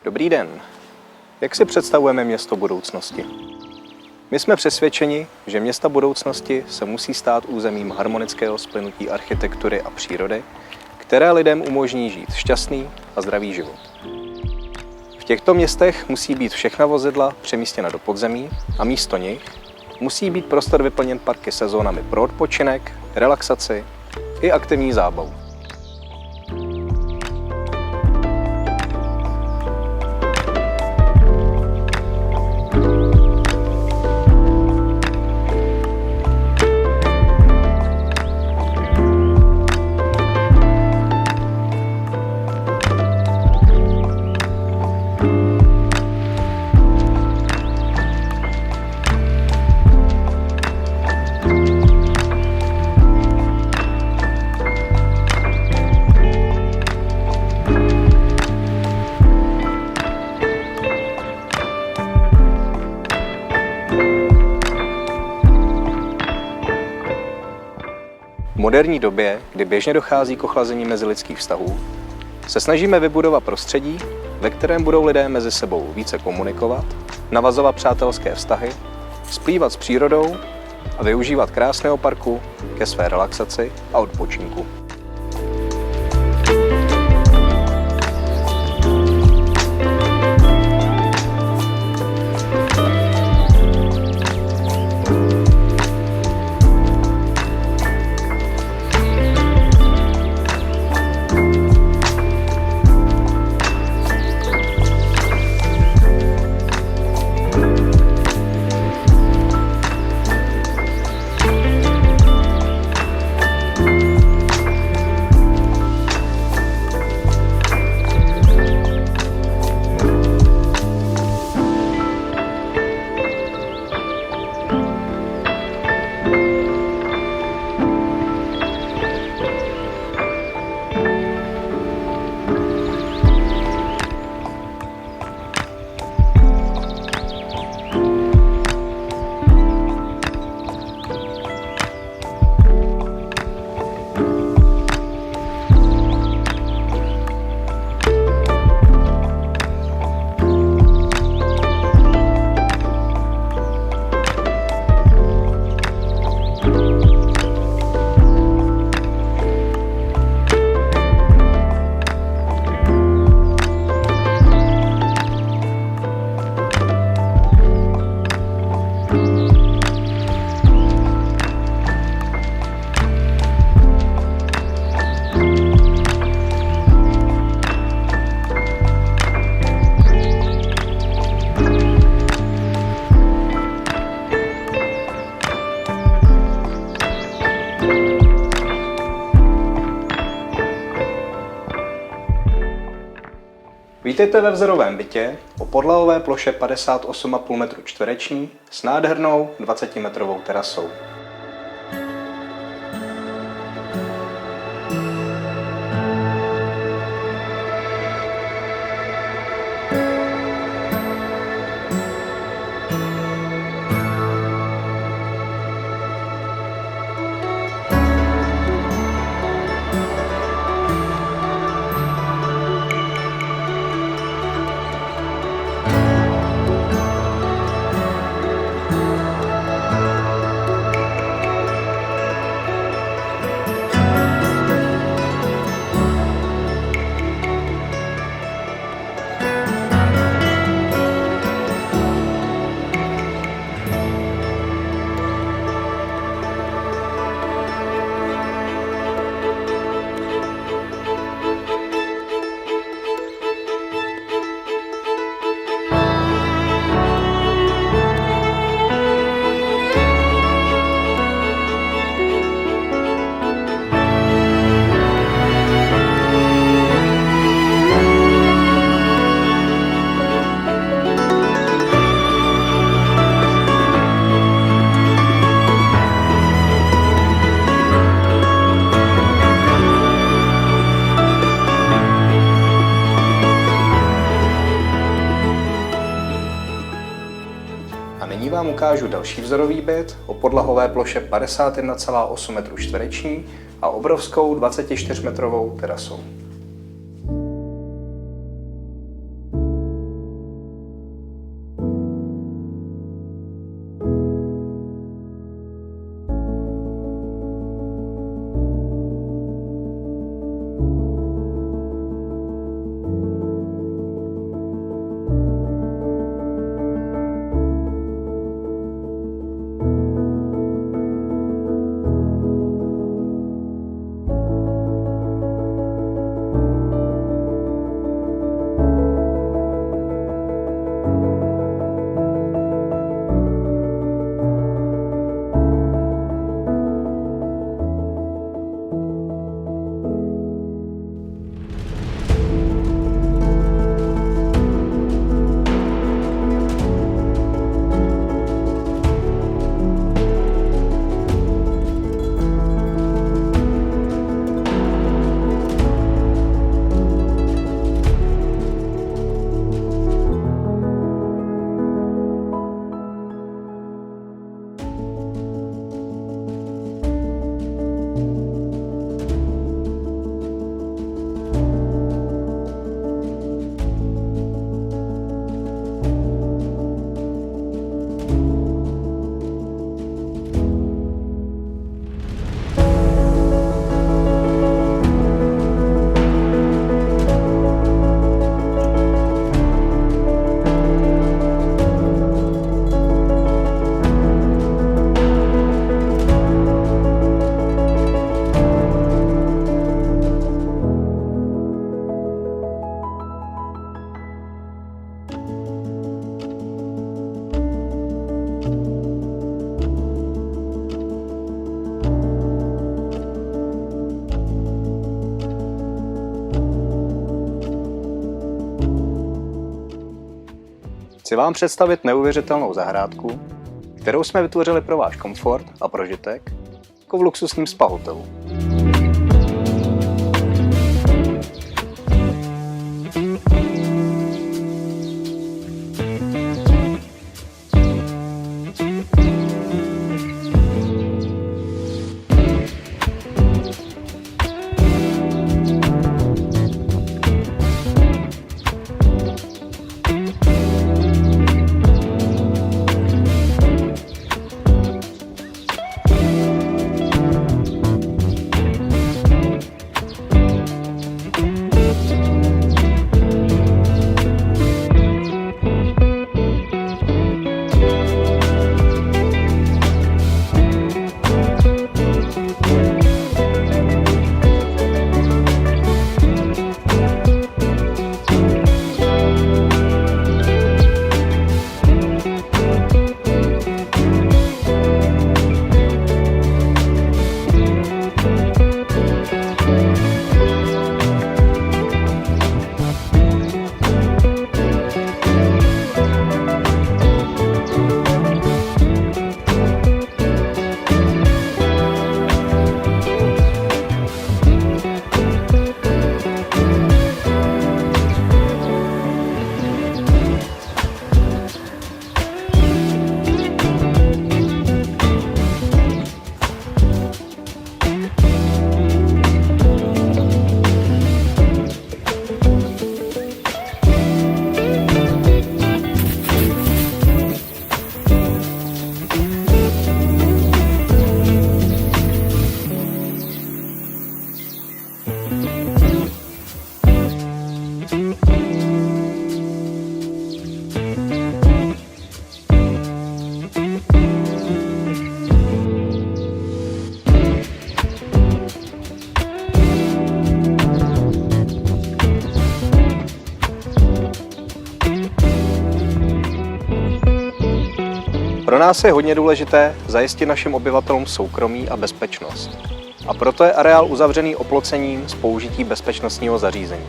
Dobrý den. Jak si představujeme město budoucnosti? My jsme přesvědčeni, že města budoucnosti se musí stát územím harmonického splynutí architektury a přírody, které lidem umožní žít šťastný a zdravý život. V těchto městech musí být všechna vozidla přemístěna do podzemí a místo nich musí být prostor vyplněn parky se zónami pro odpočinek, relaxaci i aktivní zábavu. V moderní době, kdy běžně dochází k ochlazení mezilidských vztahů, se snažíme vybudovat prostředí, ve kterém budou lidé mezi sebou více komunikovat, navazovat přátelské vztahy, splývat s přírodou a využívat krásného parku ke své relaxaci a odpočinku. Vítejte ve vzorovém bytě o podlahové ploše 58,5 m2 s nádhernou 20metrovou terasou. Nyní vám ukážu další vzorový byt o podlahové ploše 51,8 m2 a obrovskou 24metrovou terasou. Chci vám představit neuvěřitelnou zahrádku, kterou jsme vytvořili pro váš komfort a prožitek, jako v luxusním spa hotelu. Pro nás je hodně důležité zajistit našim obyvatelům soukromí a bezpečnost. A proto je areál uzavřený oplocením s použití bezpečnostního zařízení.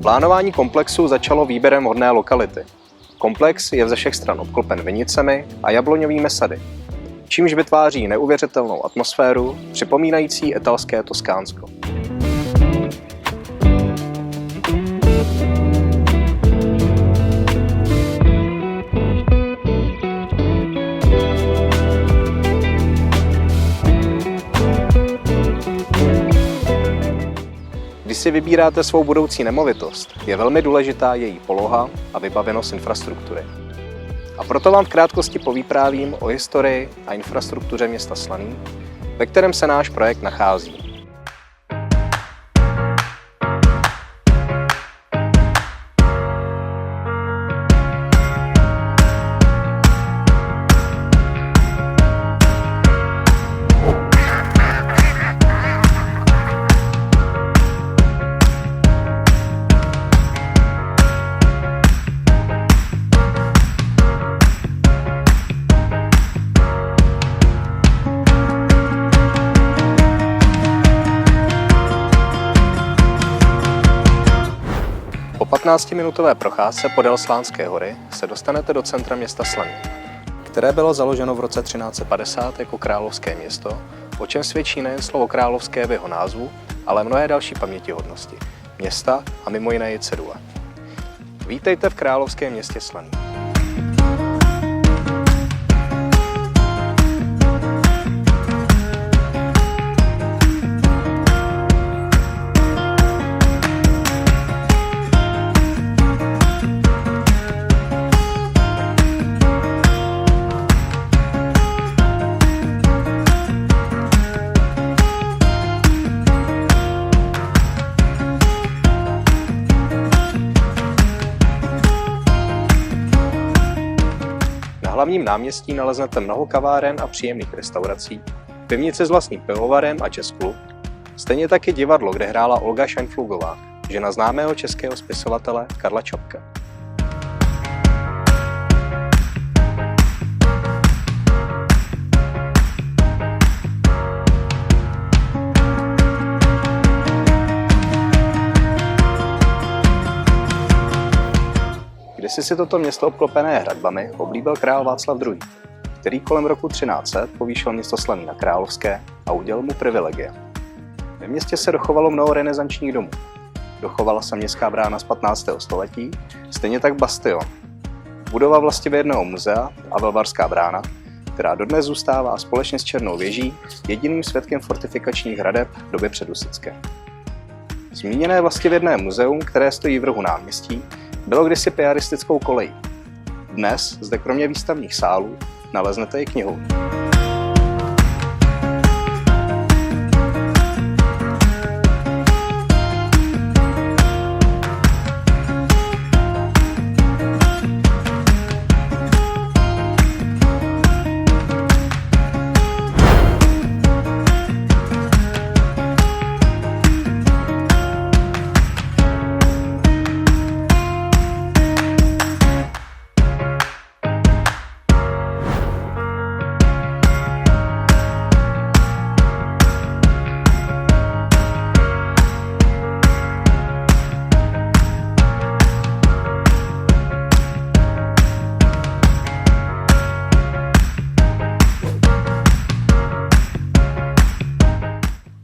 Plánování komplexu začalo výběrem vhodné lokality. Komplex je ze všech stran obklopen vinicemi a jabloňovými sady, čímž vytváří neuvěřitelnou atmosféru, připomínající italské Toskánsko. Když si vybíráte svou budoucí nemovitost, je velmi důležitá její poloha a vybavenost infrastruktury. A proto vám v krátkosti povyprávím o historii a infrastruktuře města Slaný, ve kterém se náš projekt nachází. Po 15-minutové procházce podél Slánské hory se dostanete do centra města Slaný, které bylo založeno v roce 1350 jako královské město, o čem svědčí nejen slovo královské v jeho názvu, ale mnohé další pamětihodnosti města a mimo jiné i cedule. Vítejte v královském městě Slaný. hlavním náměstí naleznete mnoho kaváren a příjemných restaurací, pivnice s vlastním pivovarem a jazz klub, stejně taky divadlo, kde hrála Olga Šajnflugová, žena známého českého spisovatele Karla Čapka. Kdysi si toto město obklopené hradbami oblíbil král Václav II., který kolem roku 1300 povýšil město Slaný na královské a udělil mu privilegia. Ve městě se dochovalo mnoho renesančních domů. Dochovala se městská brána z 15. století, stejně tak bastion, budova vlastivěrného muzea a velvarská brána, která dodnes zůstává společně s Černou věží jediným svědkem fortifikačních hradeb doby předhusitské. Zmíněné vlastivěrné muzeum, které stojí v rohu náměstí, bylo kdysi piaristickou kolejí. Dnes zde kromě výstavních sálů naleznete i knihovnu.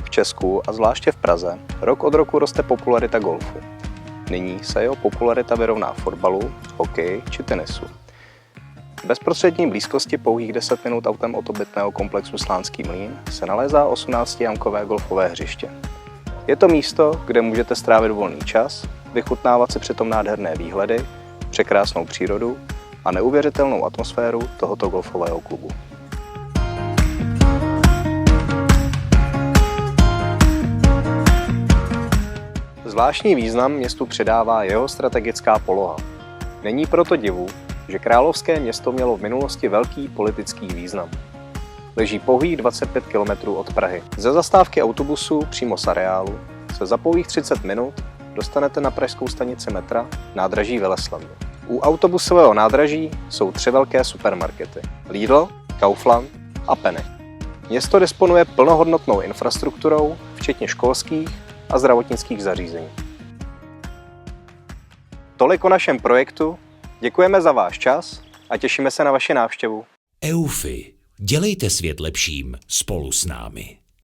V Česku a zvláště v Praze rok od roku roste popularita golfu. Nyní se jeho popularita vyrovná fotbalu, hokeji či tenisu. V bezprostřední blízkosti pouhých 10 minut autem od obytného komplexu Slánský mlýn se nalézá 18-jamkové golfové hřiště. Je to místo, kde můžete strávit volný čas, vychutnávat si přitom nádherné výhledy, překrásnou přírodu a neuvěřitelnou atmosféru tohoto golfového klubu. Zvláštní význam městu přidává jeho strategická poloha. Není proto divu, že královské město mělo v minulosti velký politický význam. Leží pouhých 25 km od Prahy. Ze zastávky autobusu přímo z areálu se za pouhých 30 minut dostanete na pražskou stanici metra nádraží Veleslavě. U autobusového nádraží jsou 3 velké supermarkety: Lidl, Kaufland a Penny. Město disponuje plnohodnotnou infrastrukturou, včetně školských a zdravotnických zařízení. Tolik o našem projektu, děkujeme za váš čas a těšíme se na vaši návštěvu. EUFI. Dělejte svět lepším spolu s námi.